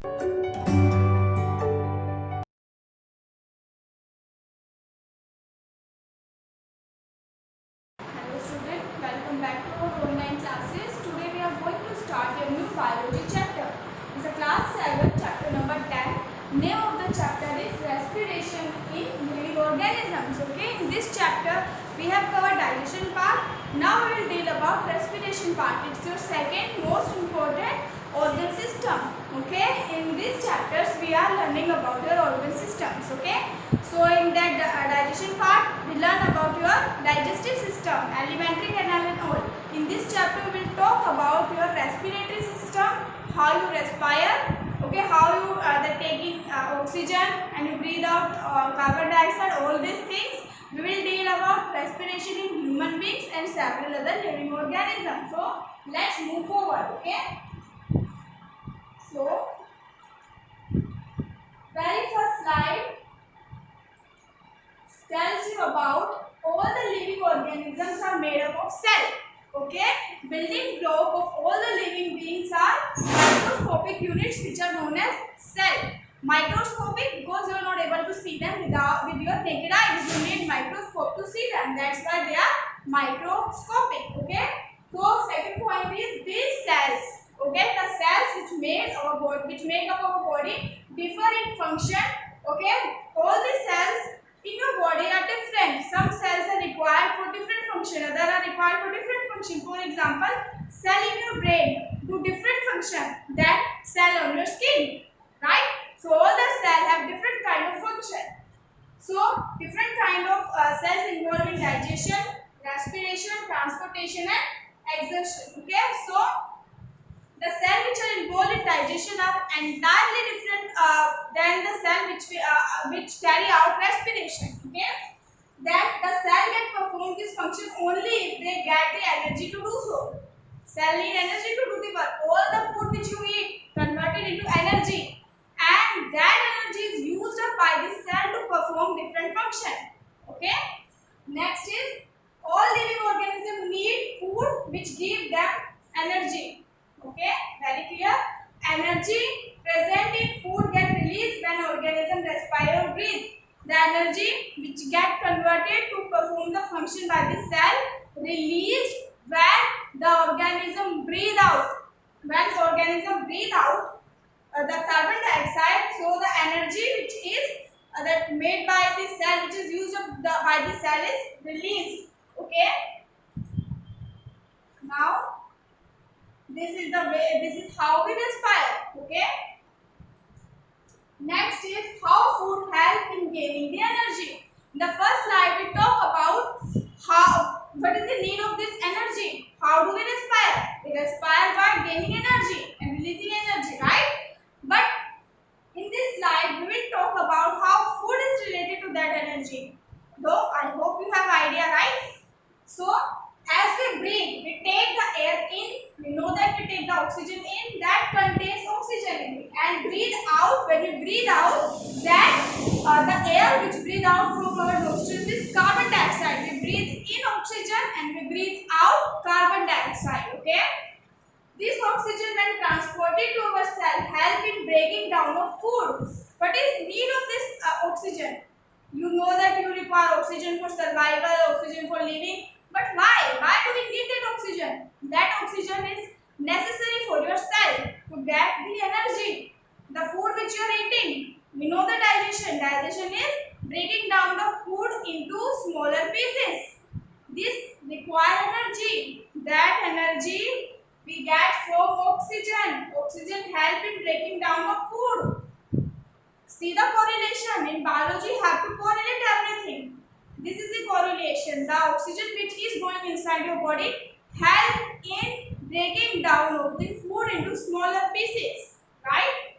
Hello student, welcome back to our online classes. Today we are going to start a new biology chapter. It's a class 7, chapter number 10. Name of the chapter is respiration in living organisms. Okay, in this chapter we have covered digestion part. Now we will deal about respiration part. It's your second most important organ system. Okay, in these chapters we are learning about your organ systems. Okay, so in that digestion part we learn about your digestive system, alimentary canal and all. In this chapter we will talk about your respiratory system, how you respire, okay, how you take in oxygen and you breathe out carbon dioxide, all these things. We will deal about respiration in human beings and several other living organisms. So let's move forward. Okay, so very first slide tells you about all the living organisms are made up of cell. Okay, building block of all the living beings are microscopic units which are known as cell. Microscopic because you are not able to see them with your naked eyes. You need microscope to see them. That's why they are microscopic. Okay, so second point is these cells. Okay, the cells which make our body, which make up our body, differ in function. Okay, all the cells in your body are different. Some cells are required for different function, others are required for different function. For example, cell in your brain do different function than cell on your skin, right? So all the cells have different kind of function. So different kind of cells involved in digestion, respiration, transportation and exertion. Okay, so the cell which are involved in digestion are entirely different than the cell which carry out respiration. Okay, that the cell can perform this function only if they get the energy to do so. Cell need energy to do the work. All the food which you eat converted into energy, and that energy is used up by the cell to perform different function. Okay. Next is all living organisms need food which give them energy. Okay, very clear. Energy present in food get released when organism respire or breathe. The energy which get converted to perform the function by the cell released when the organism breathe out. When the organism breathe out the carbon dioxide, so the energy which is that made by the cell, which is used by the cell, is released. Okay. Now this is the way. This is how we respire. Okay. Next is how food help in gaining the energy. In the first slide we talk about what is the need of this energy. How do we respire? We respire by gaining energy and releasing energy, right? But in this slide we will talk about how food is related to that energy. Though I hope you have idea, right? So as we breathe, we take the air in. We know that we take the oxygen in that contains oxygen in it, and breathe out. When we breathe out, that the air which breathe out from our nostrils is carbon dioxide. We breathe in oxygen and we breathe out carbon dioxide. Okay. This oxygen when transported to our cell help in breaking down of food. What is need of this oxygen? You know that you require oxygen for survival, oxygen for living. But why? Why do we need that oxygen? That oxygen is necessary for your cell to get the energy. The food which you are eating. We know the digestion. Digestion is breaking down the food into smaller pieces. This require energy. That energy we get from oxygen. Oxygen help in breaking down the food. See the correlation. In biology, you have to correlate everything. This is the correlation. The oxygen which is going inside your body help in breaking down of the food into smaller pieces. Right?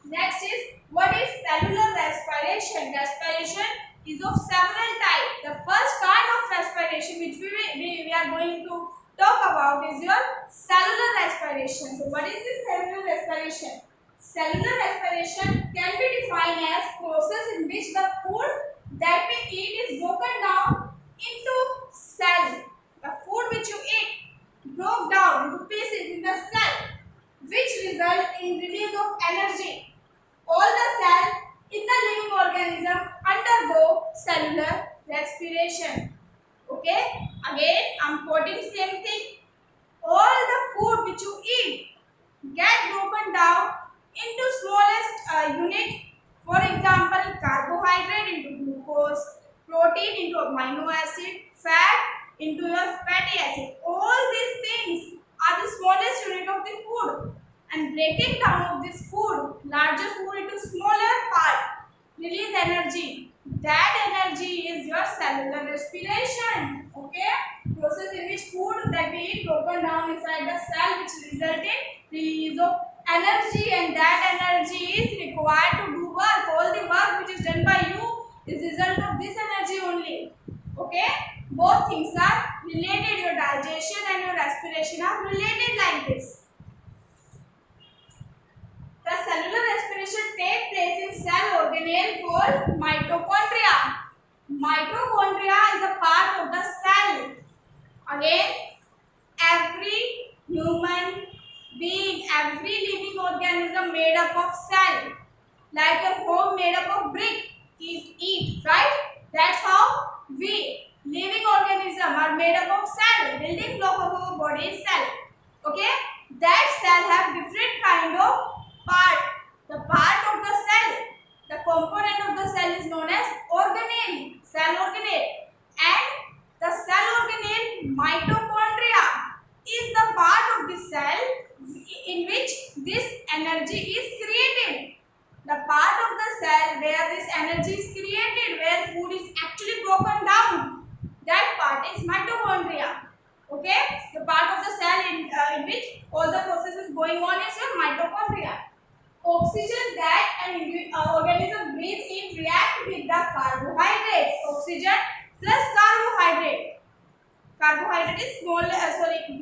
Next is what is cellular respiration? Respiration is of several types. The first kind of respiration which we are going to talk about is your cellular respiration. So what is this cellular respiration? Cellular respiration can be defined as process in which the food that we eat is broken down into cell. The food which you eat broke down into pieces in the cell. which result in release of energy. All the cells in the living organism undergo cellular respiration. Okay, again I'm quoting same thing. All the food which you eat get broken down into smallest unit. For example, carbohydrate into glucose, protein into amino acid, fat into your fatty acid. All these things are the smallest unit of the food. And breaking down of this food, larger food into smaller part, release energy. That energy is your cellular respiration. Okay, process in which food that we eat broken down inside the cell, which result in release of energy, and that energy is required to do work. All the work which is done by you is result of this energy only. Okay, both things are related. Your digestion and your respiration are related like this. The cellular respiration takes place in cell organelle called mitochondria. Mitochondria is a part of the cell. Again, every human being, every living organism made up of cell. Like a home made up of brick is eat, right? That's how we living organism are made up of cell. Building block of our body is cell. Okay? That cell have different kind of part. The part of the cell, the component of the cell is known as organelle, cell organelle. And the cell organelle mitochondria is the part of the cell in which this energy is created. The part of the cell where this energy is created, where food is actually broken down, that part is mitochondria. Okay, the part of the cell in which all the process is going on is your mitochondria. Oxygen that an organism breathes in react with the carbohydrates. Oxygen plus carbohydrate. Carbohydrate is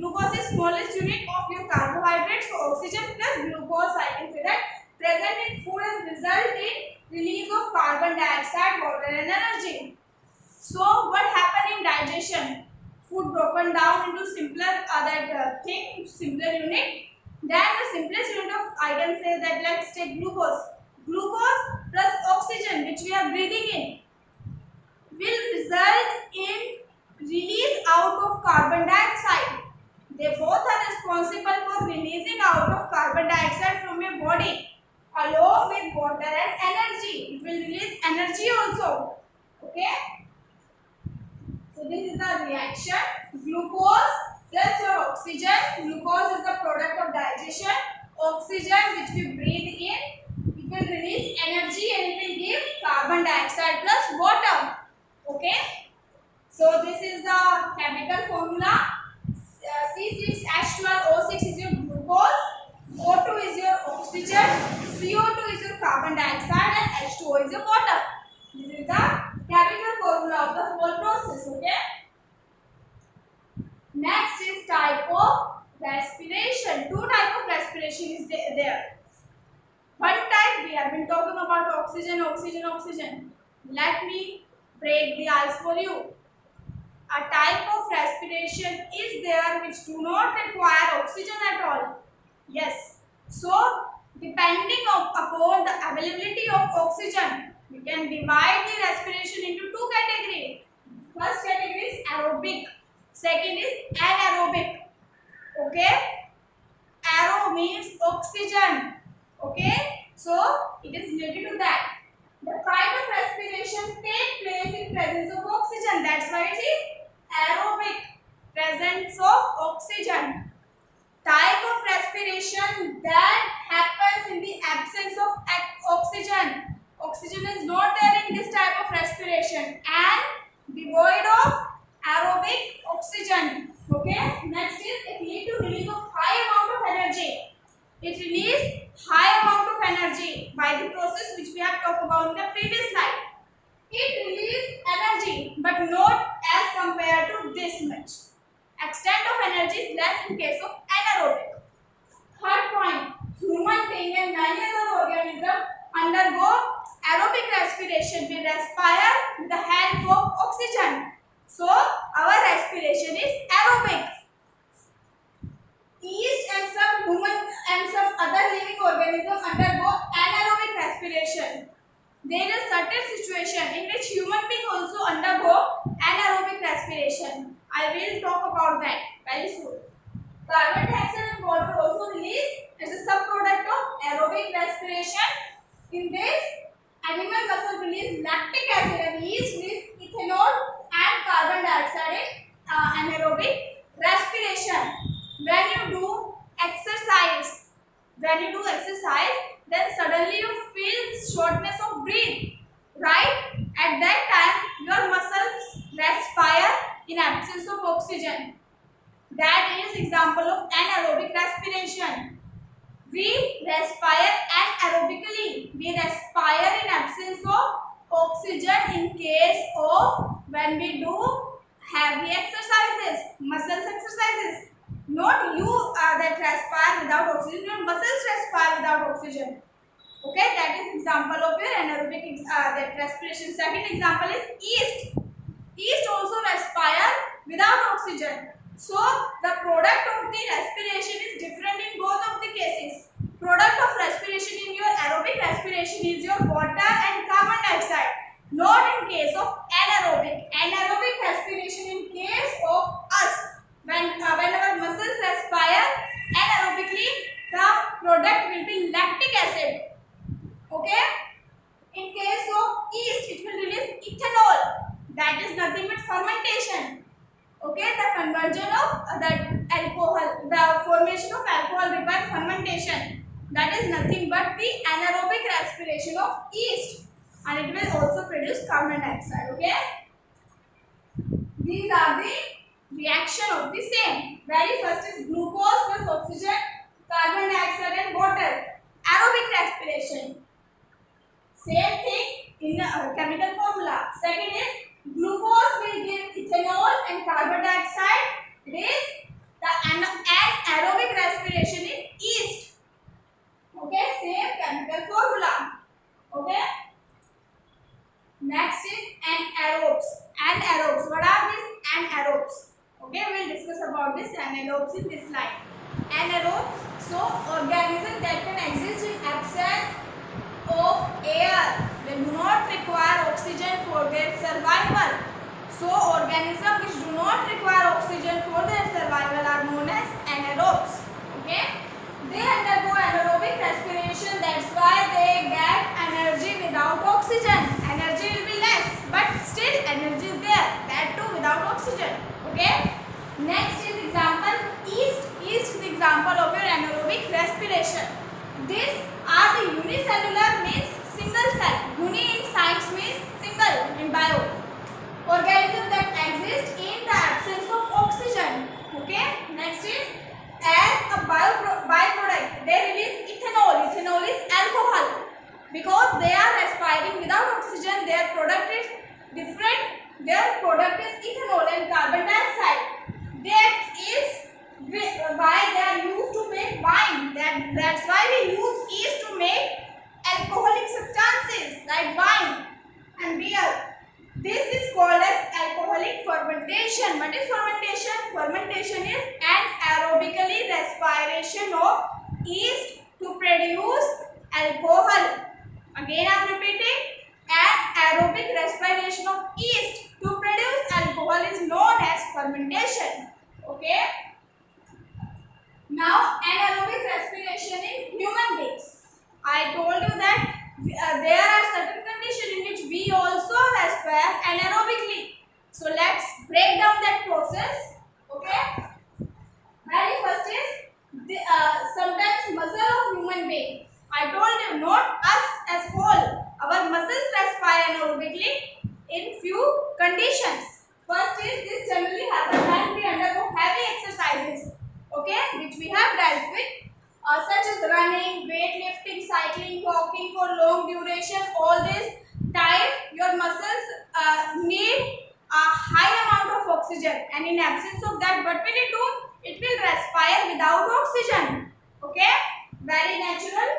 glucose is smallest unit of your carbohydrate. So oxygen plus glucose, I can say that, present in food and result in release of carbon dioxide, water and energy. So what happened in digestion? Food broken down into simpler simpler unit. Then the simplest unit of, I can say that, let's take glucose. Glucose plus oxygen which we are breathing in will result in release out of carbon dioxide. They both are responsible for releasing out of carbon dioxide from your body along with water and energy. It will release energy also. Okay. So this is the reaction. Glucose plus your oxygen. Glucose is the product of digestion. Oxygen which we breathe in, it will release energy and it will give carbon dioxide plus water. Okay. So this is the chemical formula. C6H12O6 is your glucose, O2 is your oxygen, CO2 is your carbon dioxide, and H2O is your water. This is the chemical formula of the whole process. Okay. Next is type of respiration. Two type of respiration is there. One type, we have been talking about oxygen, oxygen, oxygen. Let me break the ice for you. A type of respiration is there which do not require oxygen at all. Yes. So, depending upon the availability of oxygen, we can divide the respiration into two categories. First category is aerobic. Second is anaerobic. Okay. Aero means oxygen. Okay. So, it is related to that. The kind of respiration takes place in presence of oxygen. That's why it is aerobic, presence of oxygen. Type of respiration that happens in the absence of oxygen. Oxygen is not there in this type of respiration and devoid of aerobic oxygen. Okay. Next is it leads to release of high amount of energy. It releases high amount of energy by the process which we have talked about in the previous slide. It releases energy but not as compared to this much. Extent of energy is less in case of anaerobic. Third point, human being and many other organisms undergo aerobic respiration. We respire with the help of oxygen. So our respiration is aerobic. yeast and some other living organisms undergo anaerobic respiration. There is certain situation in which human beings also undergo anaerobic respiration. I will talk about that very soon. Carbon dioxide and water also release as a subproduct of aerobic respiration. In this, animal muscle release lactic acid and yeast release ethanol and carbon dioxide in anaerobic respiration. When you do exercise, then suddenly you feel shortness of breath, right? At that time, your muscles respire in absence of oxygen. That is example of anaerobic respiration. We respire anaerobically. We respire in absence of oxygen in case of when we do heavy exercises, muscles exercises. Not you that respire without oxygen. Your muscles respire without oxygen. Okay, that is example of your anaerobic that respiration. Second example is yeast. Yeast also respire without oxygen. So the product of the respiration is different in both of the cases. Product of respiration in your aerobic respiration is your water and carbon dioxide. Not in case of anaerobic. Anaerobic respiration in case of us. When our muscles respire anaerobically, the product will be lactic acid. Okay. In case of yeast, it will release ethanol. That is nothing but fermentation. Okay, the conversion of that alcohol, the formation of alcohol requires fermentation. That is nothing but the anaerobic respiration of yeast, and it will also produce carbon dioxide. Okay, these are the reaction of the same. Very first is glucose plus oxygen, carbon dioxide and water. Aerobic respiration. Same thing in the chemical formula. Second is glucose will give ethanol and carbon dioxide. It is the anaerobic respiration in yeast. Okay, same chemical formula. Okay. Next is anaerobes. Anaerobes. What are these anaerobes? Okay, we will discuss about this anaerobes in this slide. Anaerobes, so organisms that can exist in absence of air. They do not require oxygen for their survival. So organisms which do not require oxygen for their survival are known as anaerobes. Okay, they undergo anaerobic respiration. That's why they get energy without oxygen. Energy will be less, but still energy is there. That too without oxygen. Okay. Next is example yeast. Yeast is example of your anaerobic respiration. These are the unicellular means single cell. Uni in science means single in bio. Organisms that exist in the absence of oxygen. Okay. Next is as a byproduct they release ethanol. Ethanol is alcohol. Because they are respiring without oxygen, their product is different. Their product is ethanol and carbon dioxide. That is why they are used to make wine. That's why we use yeast to make alcoholic substances like wine and beer. This is called as alcoholic fermentation. What is fermentation? Fermentation is an aerobically respiration of yeast to produce alcohol. Again I am repeating, an aerobic respiration of yeast to produce alcohol is known as fermentation. Okay. Now anaerobic respiration in human beings. I told you that there are certain conditions in which we also respire anaerobically. So let's break down that process. Okay. Very first is sometimes muscle of human being. I told you not us as whole. Our muscles respire anaerobically in few conditions. First is this generally happens when we undergo heavy exercises. Okay, which we have dealt with, such as running, weightlifting, cycling, walking for long duration. All this time your muscles need a high amount of oxygen, and in absence of that, what will it do? It will respire without oxygen. Okay, very natural.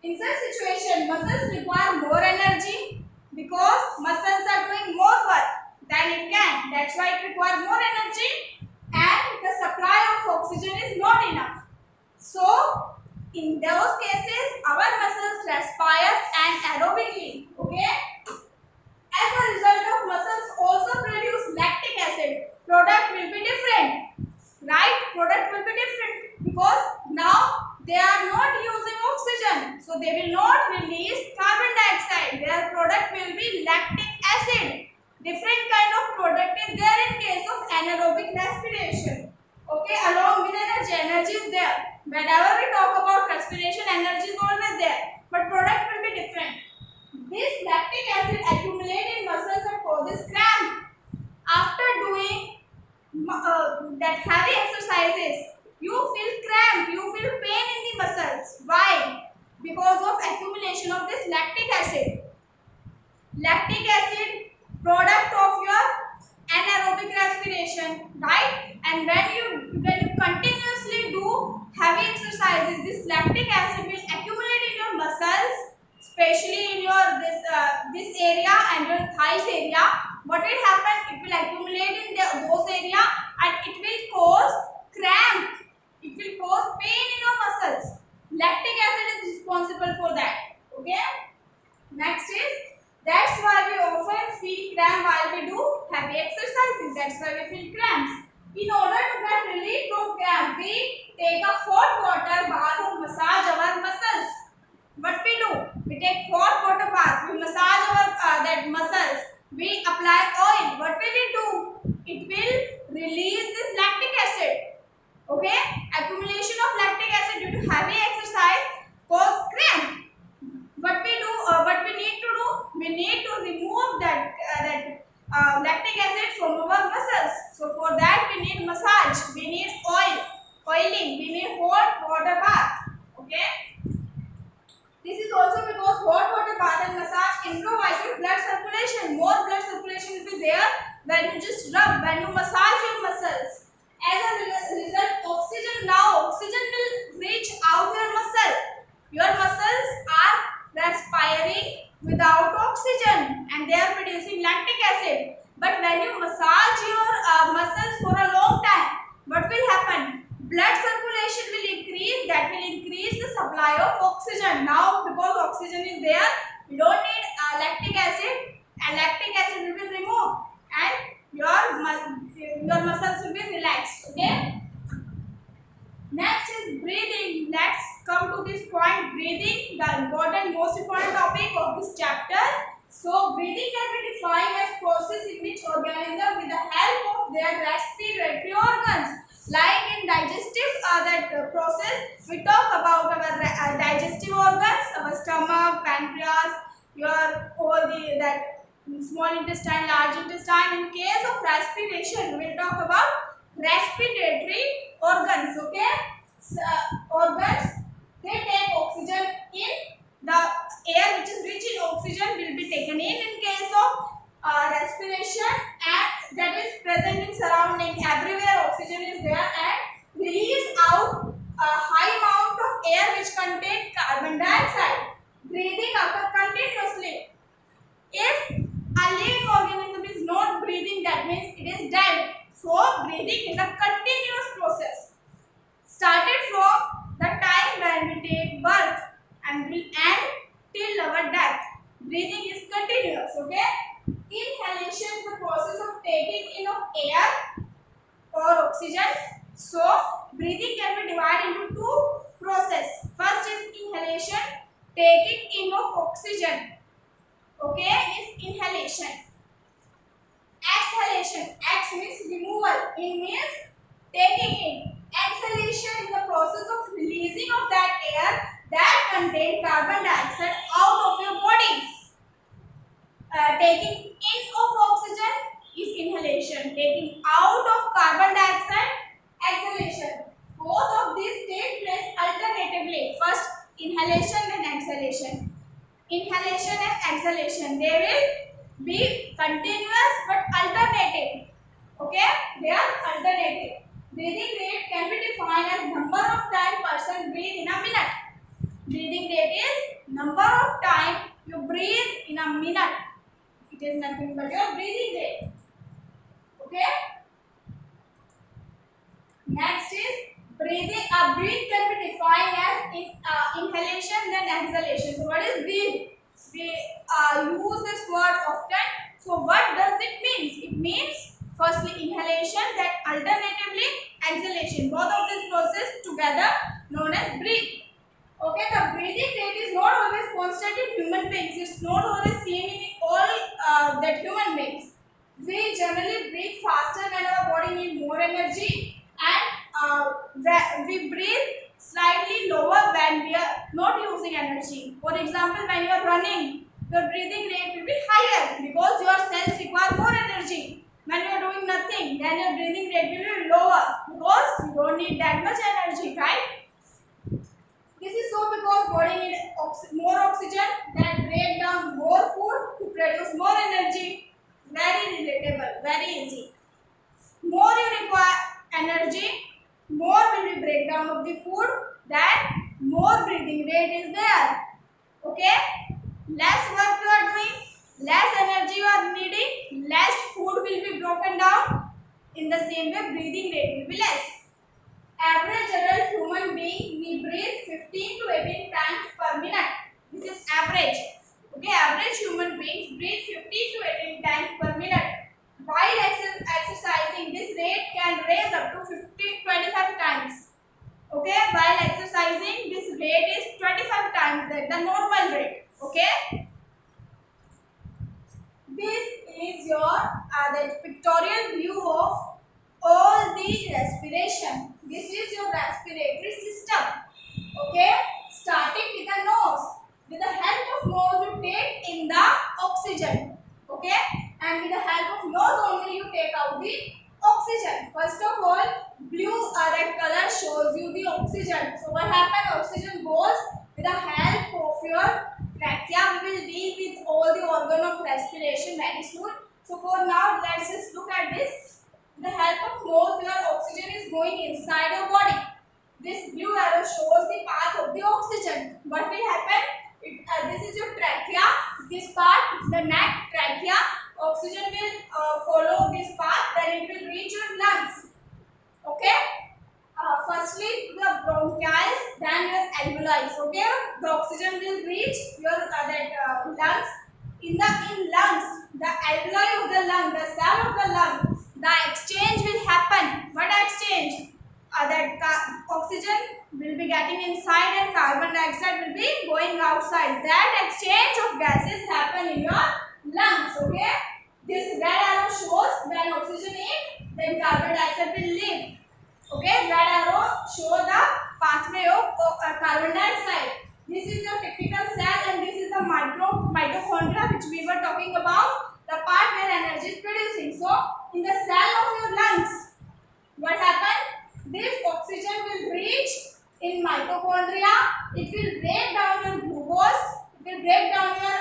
In such situation, muscles require more energy because muscles are doing more work than it can. That's why it requires more energy, and the supply of oxygen is not enough. So in those cases, our muscles respire anaerobically. Okay. As a result of muscles also produce lactic acid, product will be different, right? Product will be different because now they are not using oxygen, so they will not release carbon dioxide. Their product will be lactic acid. Different kind of product is there in case of anaerobic respiration. Okay, along with energy, energy is there. Whenever we talk about respiration, energy is always there, but product will be different. This lactic acid accumulates in muscles and causes cramp. After doing that heavy exercises, you feel cramp, you feel pain in the muscles. Why? Because of accumulation of this lactic acid. Lactic acid, product of your anaerobic respiration, right? And when you continuously do heavy exercises, this lactic acid will accumulate in your muscles, especially in your this area and your thighs area. What will happen? It will accumulate in those area and it will cause cramp. It will cause pain in your muscles. Lactic acid is responsible for that. Okay. Next is, that's why we often feel cramp while we do heavy exercises. That's why we feel cramps. In order to get relief from cramp, we take a hot water bath or massage our muscles. What we do? We take hot water bath. We massage our that muscles. We apply oil. What will it do? It will release this lactic acid. Okay? Accumulation of lactic acid due to heavy exercise cause cramp. What we need to do, we need to remove that lactic acid from our muscles. So for that we need massage, we need oiling, we need hot water bath. Okay. This is also because hot water bath and massage improvises blood circulation. More blood circulation will be there when you just rub, when you massage your muscles. As a result, oxygen will reach out your muscle. Your muscles are respiring without oxygen and they are producing lactic acid. But when you massage your muscles for a long time, what will happen? Blood circulation will increase, that will increase the supply of oxygen. Now because oxygen is there, we don't need lactic acid, and lactic acid will be removed and your muscles will be relaxed. Okay. Next is breathing. Let's come to this point, breathing, the important, most important topic of this chapter. So breathing can be defined as process in which organism with the help of their respiratory organs, like in digestive process, we talk about our digestive organs, our stomach, pancreas, all that small intestine, large intestine. In case of respiration, we will talk about respiratory organs. Okay. Organs, they take oxygen in, the air which is rich in oxygen will be taken in case of respiration, and that is present in surrounding, everywhere oxygen is there, and release out a high amount of air which contain carbon dioxide. Breathing occurs continuously. If a living organism is not breathing, that means it is dead. So breathing is a continuous process, started from the time when we take birth and will end till our death. Breathing is continuous. Okay. Inhalation is the process of taking in of air or oxygen. So breathing can be divided into two processes. First is inhalation, taking in of oxygen. Okay, is inhalation. Exhalation. Ex means removal. In means taking in. Exhalation is the process of releasing of that air that contains carbon dioxide out of your body. Taking in of oxygen is inhalation. Taking out of carbon dioxide, exhalation. Both of these take place alternatively. First inhalation and exhalation. Inhalation and exhalation, they will be continuous but alternative. Okay, they are alternative. Breathing rate can be defined as number of time person breathe in a minute. Breathing rate is number of time you breathe in a minute. It is nothing but your breathing rate. Okay. Next is breathing. A breathe can be defined as inhalation then exhalation. So what is breathe? We use this word often. So what does it mean? It means firstly inhalation, then alternatively exhalation. Both of this process together known as breathe. Okay, the breathing rate is not always constant in human beings. It's not always same in all that human beings. We generally breathe faster when our body needs more energy, and we breathe slightly lower when we are not using energy. For example, when you are running, your breathing rate will be higher because your cells require more energy. When you are doing nothing, then your breathing rate will be lower because you don't need that much energy, right? This is so because body needs more oxygen, then break down more food to produce more energy. Very relatable, very easy. More you require energy, more will be breakdown of the food, then more breathing rate is there. Okay? Less work you are doing, less energy you are needing, less food will be broken down. In the same way, breathing rate will be less. Average adult human being we breathe 15 to 18 times per minute. This is average. Okay, average human beings breathe 15 to 18 times per minute. While exercising, this rate can raise up to 25 times. Okay, while exercising, this rate is 25 times the normal rate. Okay, this is your the pictorial view of all the respiration. This is your respiratory system. Okay, starting with the nose. With the help of nose, you take in the oxygen. Okay, and with the help of nose only, you take out the oxygen. First of all, blue red color shows you the oxygen. So what happens? Oxygen goes with the help of your trachea. We will deal with all the organ of respiration very soon. So for now, let's just look at this. With the help of nose, your oxygen is going inside your body. This blue arrow shows the path of the oxygen. What will happen? This is your trachea. This part, the neck, trachea. Oxygen will follow this path. Then it will reach your lungs. Okay. Firstly, the bronchioles, then your alveoli. Okay. The oxygen will reach your lungs. In lungs, the alveoli of the lung, the cell of the lung, the exchange will happen. What exchange? Oxygen will be getting inside and carbon dioxide will be going outside. That exchange of gases happen in your lungs. Okay. This red arrow shows when oxygen in, then carbon dioxide will leave. Okay. Red arrow show the pathway of carbon dioxide. This is your typical cell and this is the mitochondria which we were talking about. The part where energy is producing. So in the cell of your lungs, what happens? This oxygen will reach in mitochondria. It will break down your glucose. It will break down your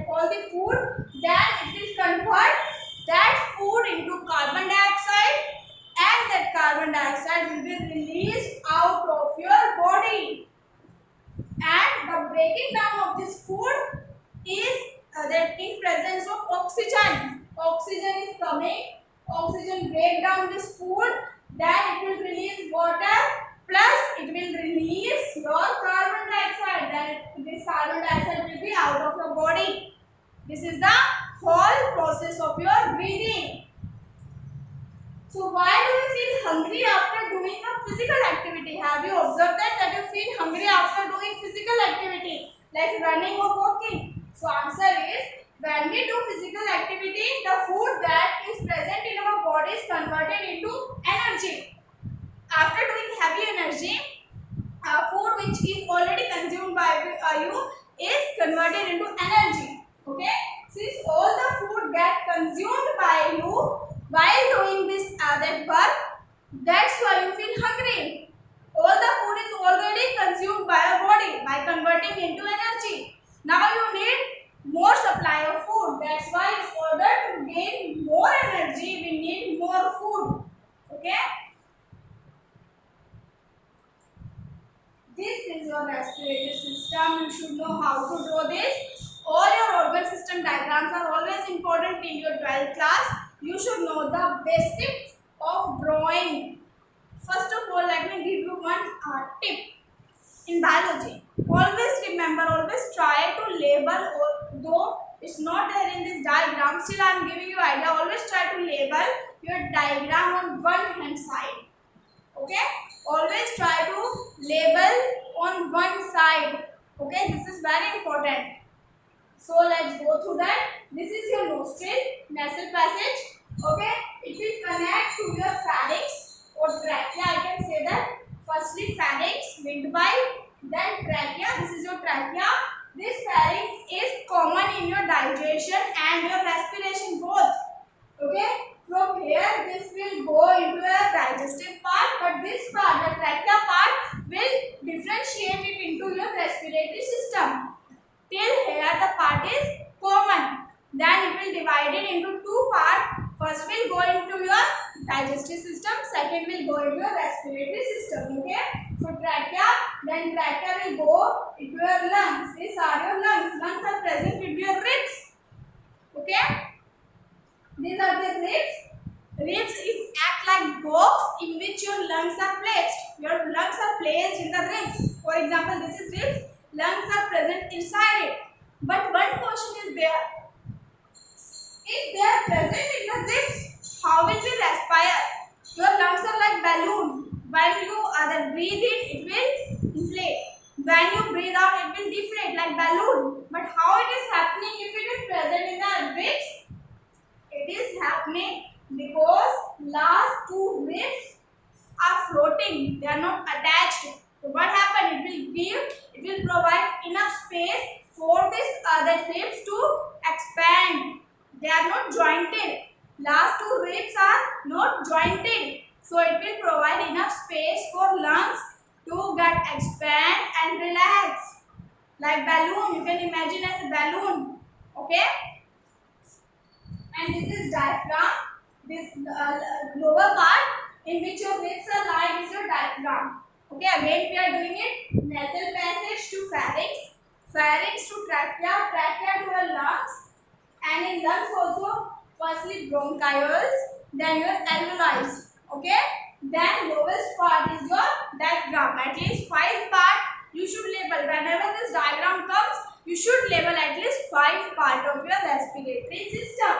all the food. Then it will convert that food into carbon dioxide, and that carbon dioxide will be released out of your body. And the breaking down of this food is that in presence of oxygen. Oxygen is coming. Oxygen break down this food. Then it will release water, plus it will release your carbon dioxide. Then this carbon dioxide will be out of your body. This is the whole process of your breathing. So why do you feel hungry after doing a physical activity? Have you observed that you feel hungry after doing physical activity like running or walking? So answer is, when we do physical activity, the food that is present in our body is converted into energy. After doing heavy energy, food which is already consumed by you is converted into energy. Okay? Since all the food get consumed by you while doing this that work, that's why you feel hungry. All the food is already consumed by your body by converting into energy. Now you need more supply of food. That's why in order to gain more energy, we need more food. Okay? This is your respiratory system. You should know how to draw this. All your organ system diagrams are always important in your 12th class. You should know the basics of drawing. First of all, let me give you one tip in biology. Always remember, always try to label, though it's not there in this diagram, still I am giving you idea. Always try to label your diagram on one hand side. Okay, always try to label on one side. Okay, this is very important. So let's go through that. This is your nostril, nasal passage. Okay, it will connect to your pharynx or trachea. I can say that. Firstly, pharynx, windpipe, then trachea. This is your trachea. This pharynx is common in your digestion and your respiration both. Okay, from here this will go into a digestive part, but this part, the trachea part, will differentiate it into your respiratory system. Till here the part is common. Then it will divide it into two parts. First will go into your digestive system. Second will go into your respiratory system. Okay. So trachea. Then trachea will go into your lungs. These are your lungs. Lungs are present with your ribs. Okay. These are the ribs. Ribs is act like box in which your lungs are placed. Your lungs are placed in the ribs. For example, this is ribs. Lungs are present inside it. But one question is there. If they are present in the ribs, how will you respire? Your lungs are like balloon. When you breathe in, it will inflate. When you breathe out, it will deflate like balloon. But how it is happening if it is present in the ribs? It is happening because last two ribs are floating. They are not attached. So what happened? It will provide enough space for this other ribs to expand. They are not jointed. Last two ribs are not jointed. So it will provide enough space for lungs to get expand and relax. Like balloon, you can imagine as a balloon. Okay? And this is diaphragm. This lower part in which your ribs are lying is your diaphragm. Okay, again we are doing it. Nasal passage to pharynx, pharynx to trachea, trachea to your lungs, and in lungs also firstly bronchioles, then your alveoli. Okay, then lowest part is your diaphragm. At least 5 parts you should label. Whenever this diagram comes, you should label at least 5 parts of your respiratory system.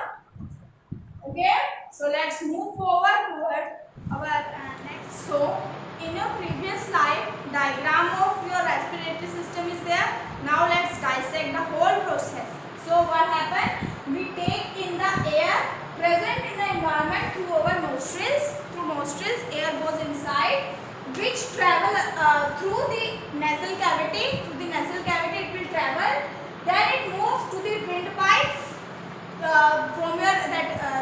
Okay, so let's move forward toward our next. So, in your previous slide, diagram of your respiratory system is there. Now let's dissect the whole process. So, what happened? We take in the air present in the environment through our nostrils. Through nostrils, air goes inside, which travel through the nasal cavity. Through the nasal cavity, it will travel. Then it moves to the windpipe. From your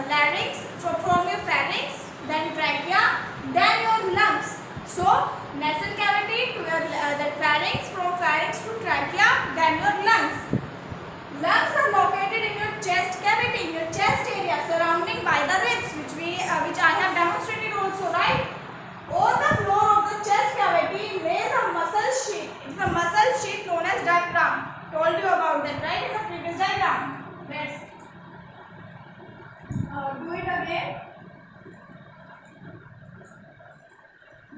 larynx, from your pharynx, then trachea, then your lungs. So nasal cavity to your that pharynx, from pharynx to trachea, then your lungs. Lungs are located in your chest cavity, in your chest area, surrounding by the ribs, which I have demonstrated also, right? On the floor of the chest cavity lays a muscle sheet. It's a muscle sheet known as diaphragm. Told you about that, right? In the previous diagram. Let's do it again.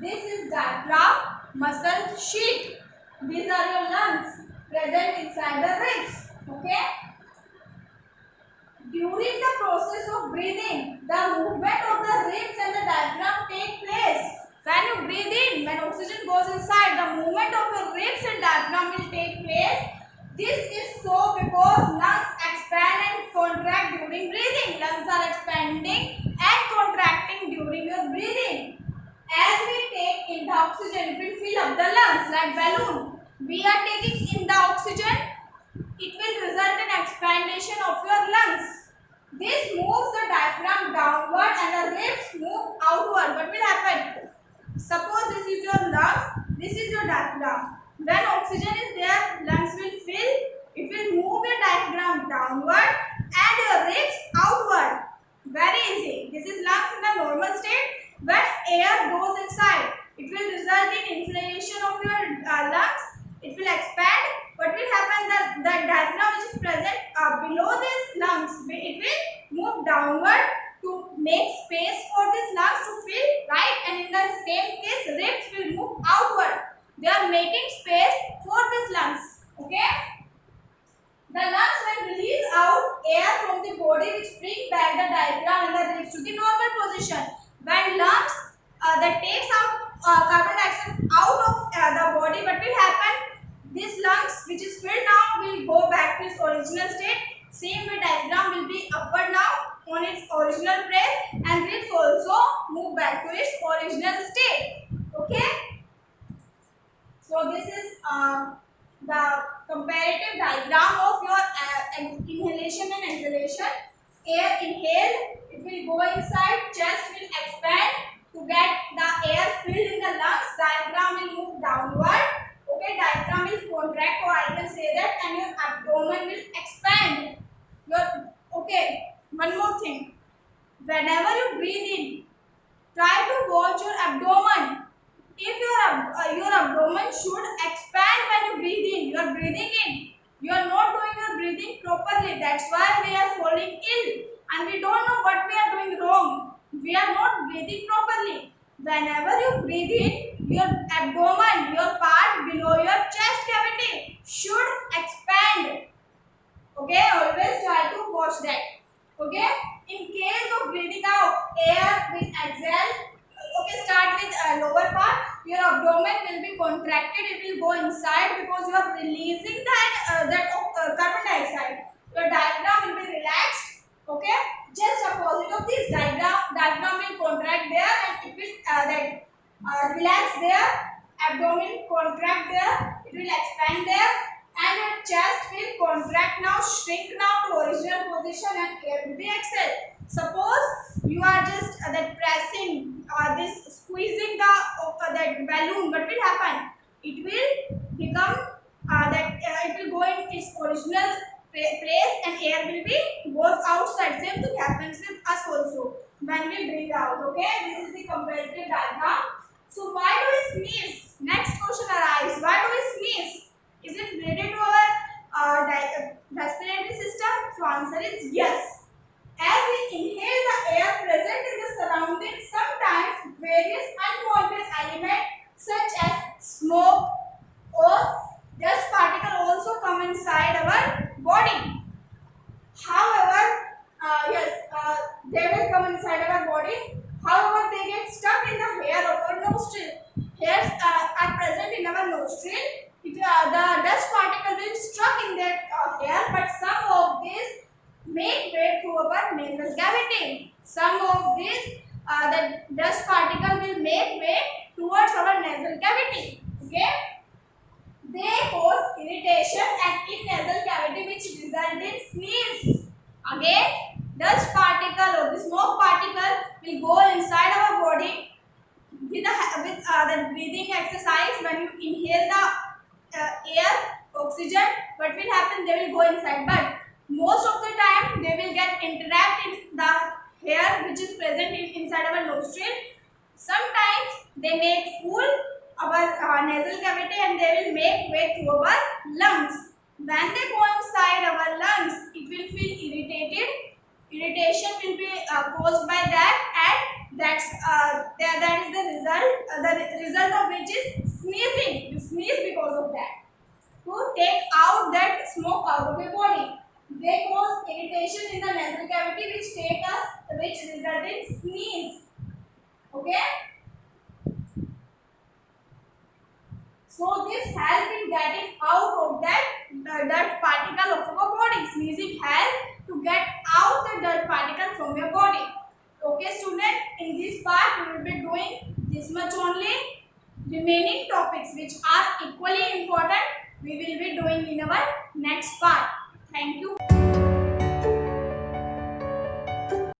This is diaphragm muscle sheet. These are your lungs present inside the ribs. Okay. During the process of breathing, the movement of the ribs and the diaphragm take place. When you breathe in, when oxygen goes inside, the movement of your ribs and diaphragm will take place. This is so because lungs expand and contract during breathing. Lungs are expanding and contracting during your breathing. As we take in the oxygen, it will fill up the lungs like balloon. We are taking in the oxygen, it will result in expandation of your lungs. This moves the diaphragm downward and the ribs move outward. What will happen? Suppose this is your lungs, this is your diaphragm. When oxygen is there, lungs will fill, it will move your diaphragm downward and your ribs outward. Very easy. This is lungs in the normal state. When air goes inside, it will result in inflation of your lungs. It will expand. What will happen? The diaphragm which is present below this lungs, it will move downward to make space for this lungs to fill, right? And in the same that takes out carbon dioxide out of the body, what will happen? This lungs which is filled now will go back to its original state. Same way diaphragm will be upward now on its original place, and this also move back to its original state. Okay, so this is the comparative diagram of your inhalation and exhalation. Air inhaled, it will go inside, chest will expand to get the air filled in the lungs, diaphragm will move downward. Okay, diaphragm will contract, or I can say that, and your abdomen will expand. Okay, one more thing, whenever you breathe in, try to watch your abdomen. If your abdomen should expand when you breathe in, you are breathing in, you are not doing your breathing properly, that's why we are falling ill and we don't know what we are doing wrong. We are not breathing properly. Whenever you breathe in, your abdomen, your part below your chest cavity should expand. Okay, always try to watch that. Okay, in case of breathing out, air will exhale. Okay, start with lower part. Your abdomen will be contracted, it will go inside because you are releasing that carbon dioxide. Your diaphragm will be relaxed. Okay, just opposite of this, diaphragm will contract there and it will relax there. Abdomen contract there, it will expand there, and your chest will contract now, shrink now to original position, and air will be exhaled. Suppose you are just pressing this, squeezing that balloon, what will happen? It will become it will go in its original place and air will be goes outside. Same thing happens with us also when we breathe out. Okay, this is the comparative diagram. So why do we sneeze? Next question arises, why do we sneeze? Is it related to our respiratory system? So answer is yes. As we inhale the air present in the surroundings, sometimes various unwanted elements such as smoke or dust particle also come inside our body. However, they will come inside our body. However, they get stuck in the hair of our nostril. Hairs are present in our nostril. The dust particle will stuck in that hair, but some of these make way through our nasal cavity. Some of these the dust particle will make way towards our nasal cavity. Okay, they cause irritation and in nasal cavity, which result in sneeze. Again, dust particle or the smoke particle will go inside our body with the breathing exercise. When you inhale the air, oxygen, what will happen? They will go inside, but most of the time they will get entrapped in the hair which is present inside our nostril. Sometimes they make full our nasal cavity and they will make way through our lungs. When they go inside our lungs, it will feel irritated. Irritation will be caused by that, and that is the result of which is sneezing. You sneeze because of that. To take out that smoke out of your body, they cause irritation in the nasal cavity, which result in sneeze. Okay. So this help in getting out of that dirt particle of our body. Sneezing help to get out the dirt particle from your body. Okay, student, in this part we will be doing this much only. Remaining topics which are equally important we will be doing in our next part. Thank you.